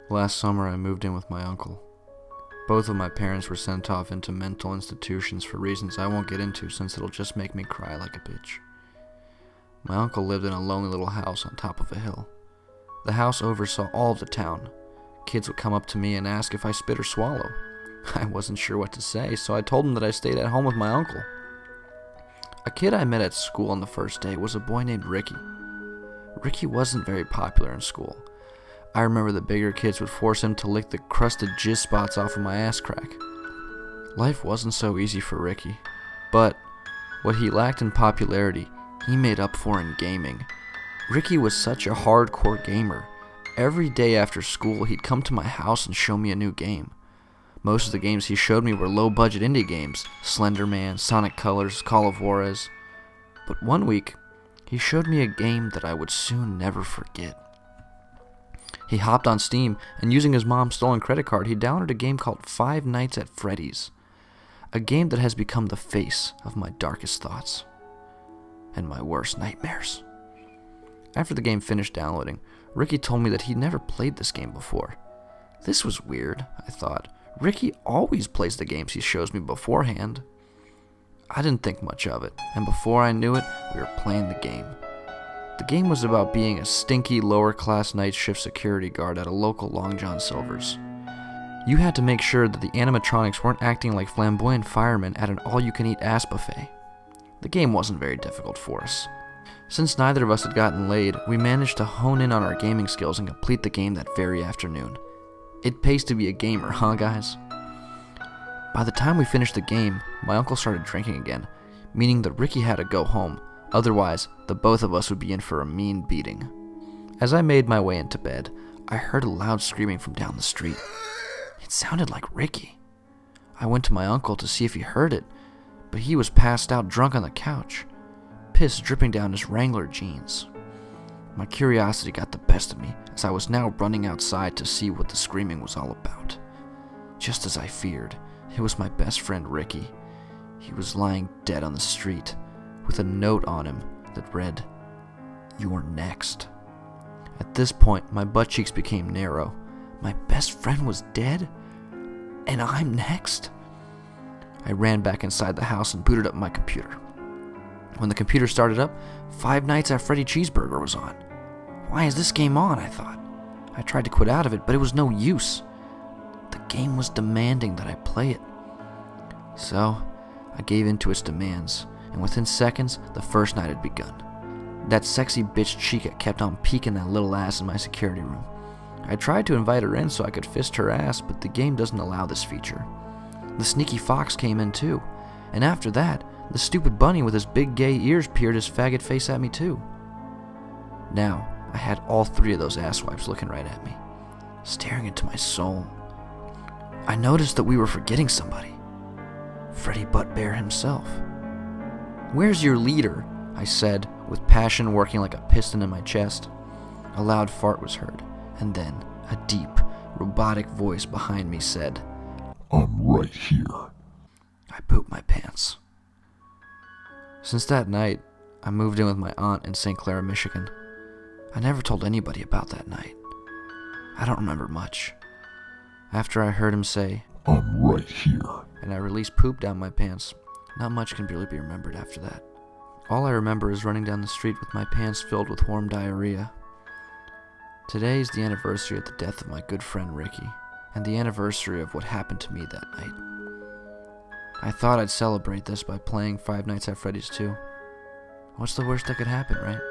Last summer I moved in with my uncle. Both of my parents were sent off into mental institutions for reasons I won't get into since it'll just make me cry like a bitch. My uncle lived in a lonely little house on top of a hill. The house oversaw all of the town. Kids would come up to me and ask if I spit or swallow. I wasn't sure what to say, so I told them that I stayed at home with my uncle. A kid I met at school on the first day was a boy named Ricky. Ricky wasn't very popular in school. I remember the bigger kids would force him to lick the crusted jizz spots off of my ass crack. Life wasn't so easy for Ricky, but what he lacked in popularity, he made up for in gaming. Ricky was such a hardcore gamer. Every day after school, he'd come to my house and show me a new game. Most of the games he showed me were low-budget indie games, Slender Man, Sonic Colors, Call of Juarez. But one week, he showed me a game that I would soon never forget. He hopped on Steam, and using his mom's stolen credit card, he downloaded a game called Five Nights at Freddy's, a game that has become the face of my darkest thoughts and my worst nightmares. After the game finished downloading, Ricky told me that he'd never played this game before. This was weird, I thought. Ricky always plays the games he shows me beforehand. I didn't think much of it, and before I knew it, we were playing the game. The game was about being a stinky, lower-class night shift security guard at a local Long John Silver's. You had to make sure that the animatronics weren't acting like flamboyant firemen at an all-you-can-eat ass buffet. The game wasn't very difficult for us. Since neither of us had gotten laid, we managed to hone in on our gaming skills and complete the game that very afternoon. It pays to be a gamer, huh, guys? By the time we finished the game, my uncle started drinking again, meaning that Ricky had to go home. Otherwise, the both of us would be in for a mean beating. As I made my way into bed, I heard a loud screaming from down the street. It sounded like Ricky. I went to my uncle to see if he heard it, but he was passed out drunk on the couch, piss dripping down his Wrangler jeans. My curiosity got the best of me, as I was now running outside to see what the screaming was all about. Just as I feared, it was my best friend Ricky. He was lying dead on the street, with a note on him that read, "You're next." At this point, my butt cheeks became narrow. My best friend was dead? And I'm next? I ran back inside the house and booted up my computer. When the computer started up, Five Nights at Freddy Cheeseburger was on. Why is this game on, I thought. I tried to quit out of it, but it was no use. The game was demanding that I play it. So, I gave in to its demands, and within seconds, the first night had begun. That sexy bitch Chica kept on peeking that little ass in my security room. I tried to invite her in so I could fist her ass, but the game doesn't allow this feature. The sneaky fox came in too, and after that, the stupid bunny with his big gay ears peered his faggot face at me too. Now, I had all three of those asswipes looking right at me, staring into my soul. I noticed that we were forgetting somebody. Freddy Buttbear himself. "Where's your leader?" I said, with passion working like a piston in my chest. A loud fart was heard, and then a deep, robotic voice behind me said, "I'm right here." I pooped my pants. Since that night, I moved in with my aunt in St. Clair, Michigan. I never told anybody about that night. I don't remember much. After I heard him say, "I'm right here," and I released poop down my pants, not much can really be remembered after that. All I remember is running down the street with my pants filled with warm diarrhea. Today is the anniversary of the death of my good friend Ricky, and the anniversary of what happened to me that night. I thought I'd celebrate this by playing Five Nights at Freddy's 2. What's the worst that could happen, right?